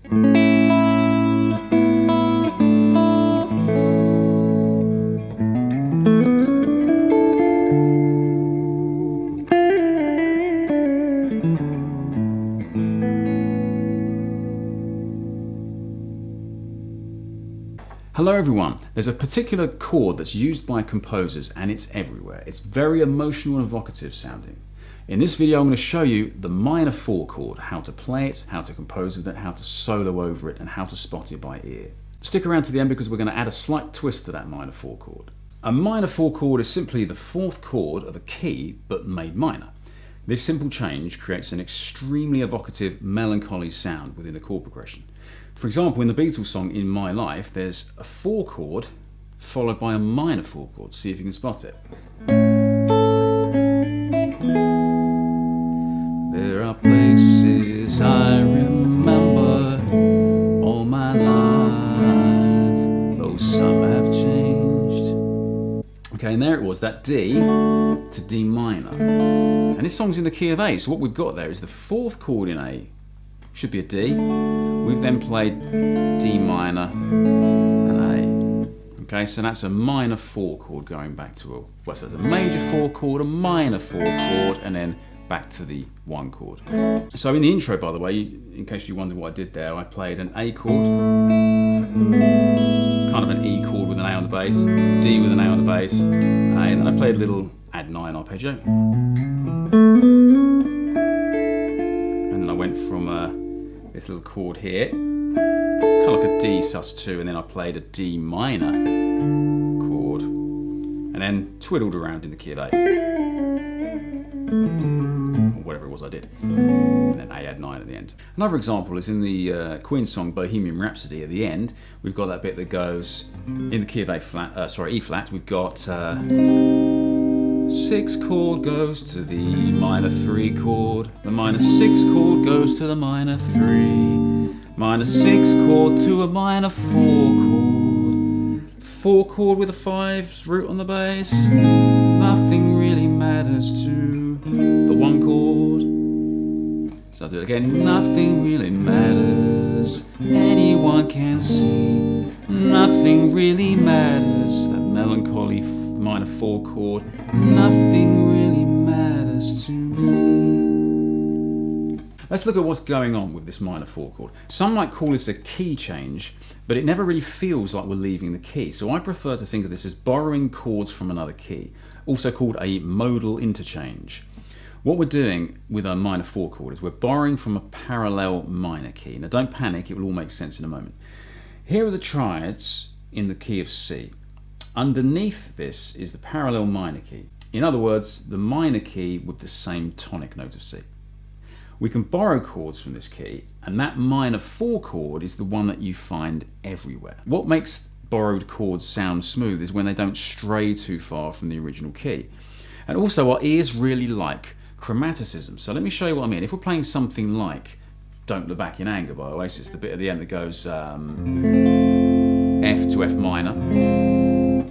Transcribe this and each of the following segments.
Hello everyone, there's a particular chord that's used by composers and it's everywhere. It's very emotional and evocative sounding. In this video I'm going to show you the minor 4 chord, how to play it, how to compose with it, how to solo over it and how to spot it by ear. Stick around to the end because we're going to add a slight twist to that minor 4 chord. A minor 4 chord is simply the 4th chord of a key but made minor. This simple change creates an extremely evocative, melancholy sound within the chord progression. For example, in the Beatles song In My Life, there's a 4 chord followed by a minor 4 chord. See if you can spot it. There are places I remember all my life, though some have changed. Okay, and there it was, that D to D minor. And this song's in the key of A, so what we've got there is the 4th chord in A, should be a D. We've then played D minor and A. Okay, so that's a minor 4 chord going back to a, well, so it's a major 4 chord, a minor 4 chord, and then back to the 1 chord. So in the intro, by the way, in case you wonder what I did there, I played an A chord, kind of an E chord with an A on the bass, D with an A on the bass, and then I played a little add 9 arpeggio. And then I went from this little chord here, kind of like a D sus2, and then I played a D minor chord, and then twiddled around in the key of A, or whatever it was I did, and then A add 9 at the end. Another example is in the Queen song Bohemian Rhapsody. At the end, we've got that bit that goes in the key of A flat, E flat. We've got 6 chord goes to the minor 3 chord, the minor 6 chord goes to the minor 3, minor 6 chord to a minor 4 chord, 4 chord with a 5's root on the bass, nothing really matters to the 1 chord. So I'll do it again, nothing really matters, anyone can see, nothing really matters, that melancholy minor 4 chord, nothing really matters to me. Let's look at what's going on with this minor 4 chord. Some might call this a key change, but it never really feels like we're leaving the key. So I prefer to think of this as borrowing chords from another key, also called a modal interchange. What we're doing with our minor 4 chord is we're borrowing from a parallel minor key. Now don't panic, it will all make sense in a moment. Here are the triads in the key of C. Underneath this is the parallel minor key. In other words, the minor key with the same tonic note of C. We can borrow chords from this key, and that minor 4 chord is the one that you find everywhere. What makes borrowed chords sound smooth is when they don't stray too far from the original key. And also our ears really like chromaticism. So let me show you what I mean. If we're playing something like Don't Look Back in Anger by Oasis, the bit at the end that goes F to F minor,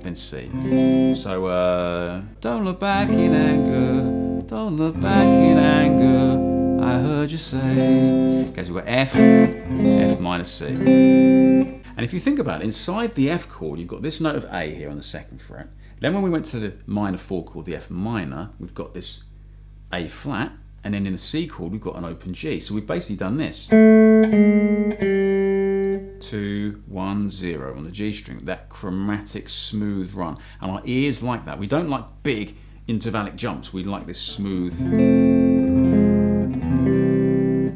then C. So don't look back in anger, don't look back in anger, I heard you say. Okay, so we've got F, F minor, C. And if you think about it, inside the F chord, you've got this note of A here on the 2nd fret. Then when we went to the minor 4 chord, the F minor, we've got this A flat, and then in the C chord, we've got an open G. So we've basically done this. 2, 1, 0 on the G string, that chromatic smooth run. And our ears like that. We don't like big intervallic jumps, we like this smooth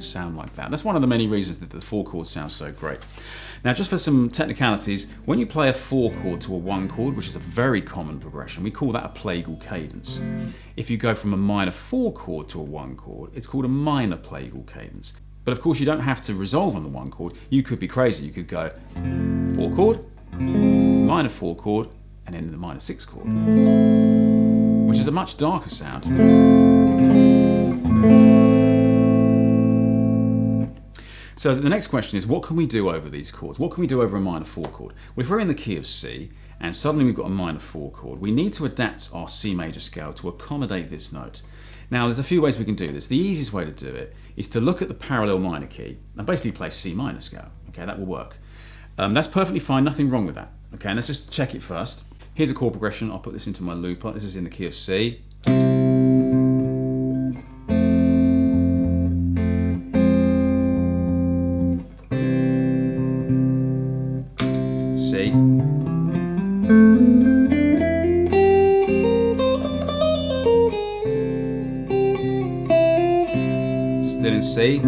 sound like that. That's one of the many reasons that the 4 chord sounds so great. Now just for some technicalities, when you play a 4 chord to a 1 chord, which is a very common progression, we call that a Plagal cadence. If you go from a minor 4 chord to a 1 chord, it's called a minor Plagal cadence. But of course you don't have to resolve on the 1 chord. You could be crazy. You could go 4 chord, minor 4 chord, and then the minor 6 chord, which is a much darker sound. So the next question is, what can we do over these chords? What can we do over a minor 4 chord? Well, if we're in the key of C and suddenly we've got a minor 4 chord, we need to adapt our C major scale to accommodate this note. Now, there's a few ways we can do this. The easiest way to do it is to look at the parallel minor key and basically play C minor scale. Okay, that will work. That's perfectly fine, nothing wrong with that. Okay, and let's just check it first. Here's a chord progression. I'll put this into my looper. This is in the key of C. C. Still in C.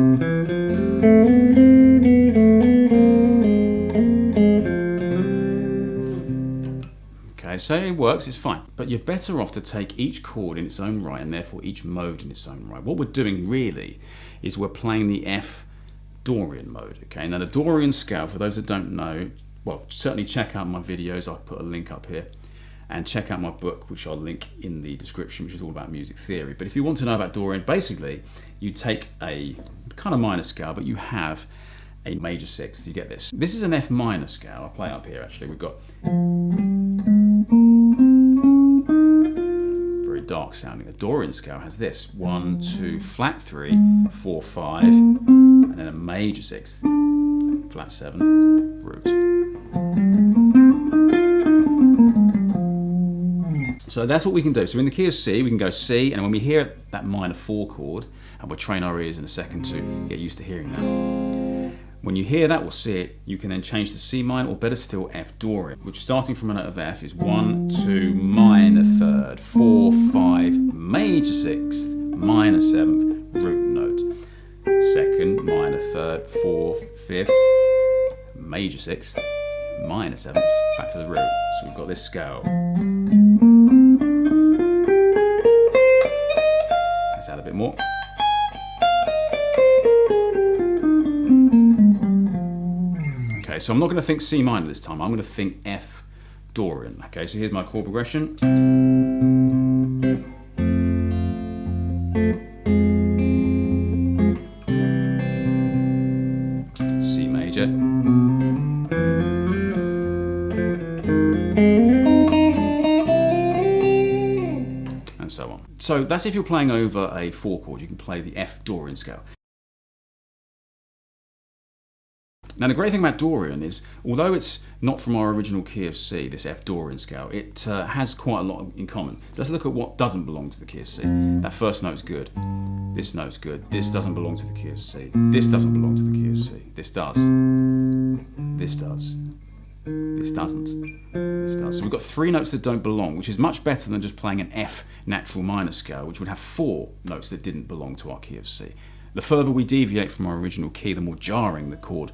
Okay, so it works, it's fine. But you're better off to take each chord in its own right and therefore each mode in its own right. What we're doing really is we're playing the F Dorian mode. Okay, now the Dorian scale, for those that don't know, well, certainly check out my videos. I'll put a link up here. And check out my book, which I'll link in the description, which is all about music theory. But if you want to know about Dorian, basically, you take a kind of minor scale, but you have a major sixth. You get this. This is an F minor scale. I'll play it up here, actually. We've got very dark sounding. A Dorian scale has this. 1, 2, flat 3, 4, 5, and then a major sixth, flat 7, root. So that's what we can do. So in the key of C, we can go C, and when we hear that minor 4 chord, and we'll train our ears in a second to get used to hearing that. When you hear that or see it, you can then change to C minor, or better still, F Dorian, which starting from a note of F is 1, 2, minor 3rd, 4, 5, major 6th, minor 7th, root note. 2nd, minor 3rd, 4th, 5th, major 6th, minor 7th, back to the root. So we've got this scale. Let's add a bit more. Okay, so I'm not going to think C minor this time. I'm going to think F Dorian. Okay, so here's my chord progression. C major. And so on. So that's if you're playing over a 4 chord, you can play the F Dorian scale. Now the great thing about Dorian is, although it's not from our original key of C, this F Dorian scale, it has quite a lot in common. So let's look at what doesn't belong to the key of C. That first note's good. This note's good. This doesn't belong to the key of C. This doesn't belong to the key of C. This does. This does. This doesn't. This does. So we've got 3 notes that don't belong, which is much better than just playing an F natural minor scale, which would have 4 notes that didn't belong to our key of C. The further we deviate from our original key, the more jarring the chord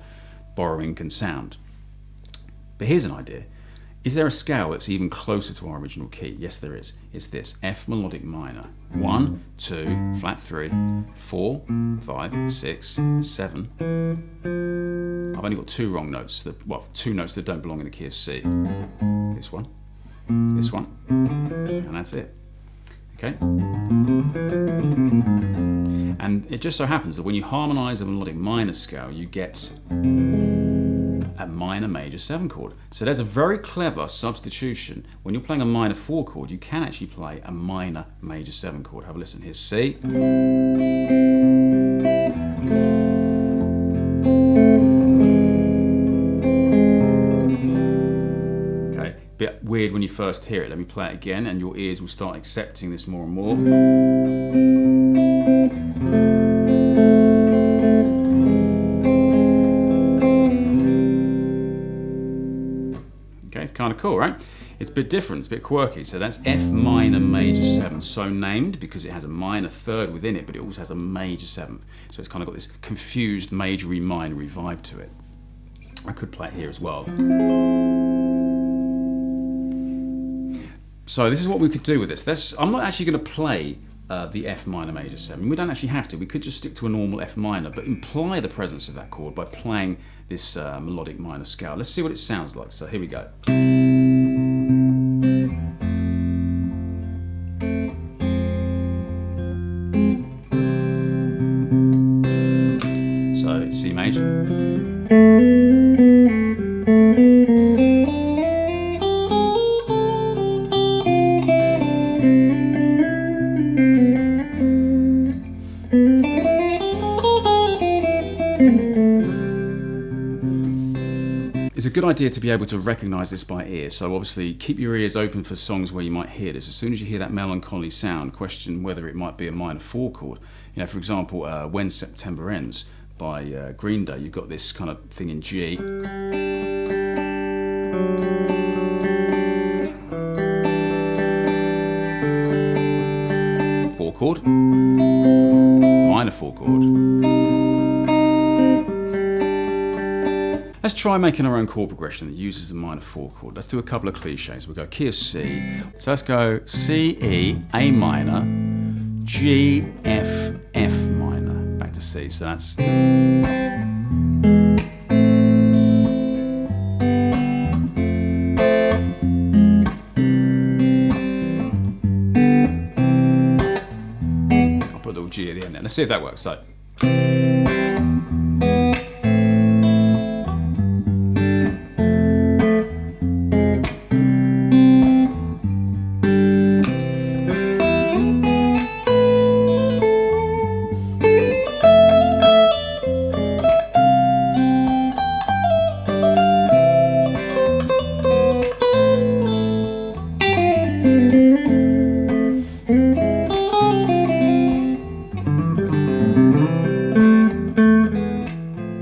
borrowing can sound. But here's an idea. Is there a scale that's even closer to our original key? Yes, there is. It's this, F melodic minor. 1, 2, flat 3, 4, 5, 6, 7. I've only got 2 wrong notes, 2 notes that don't belong in the key of C. This one, and that's it. Okay? And it just so happens that when you harmonize a melodic minor scale, you get a minor major 7 chord. So there's a very clever substitution. When you're playing a minor 4 chord, you can actually play a minor major 7 chord. Have a listen. Here's C. Okay, bit weird when you first hear it. Let me play it again, and your ears will start accepting this more and more. It's kind of cool, right? It's a bit different, it's a bit quirky. So that's F minor major 7, so named because it has a minor 3rd within it, but it also has a major 7th. So it's kind of got this confused majory minory vibe to it. I could play it here as well. So this is what we could do with this. I'm not actually going to play the F minor major 7. We don't actually have to. We could just stick to a normal F minor, but imply the presence of that chord by playing this melodic minor scale. Let's see what it sounds like. So here we go. So C major. It's a good idea to be able to recognise this by ear, so obviously keep your ears open for songs where you might hear this. As soon as you hear that melancholy sound, question whether it might be a minor 4 chord. You know, for example, When September Ends by Green Day, you've got this kind of thing in G. 4 chord, minor 4 chord. Let's try making our own chord progression that uses the minor 4 chord. Let's do a couple of cliches. We'll go key of C. So let's go C, E, A minor, G, F, F minor. Back to C. So that's... I'll put a little G at the end there. Let's see if that works. So...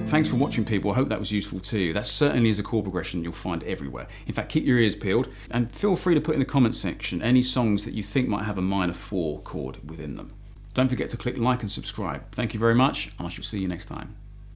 Thanks for watching, people. I hope that was useful to you. That certainly is a chord progression you'll find everywhere. In fact, keep your ears peeled and feel free to put in the comments section any songs that you think might have a minor 4 chord within them. Don't forget to click like and subscribe. Thank you very much, and I shall see you next time.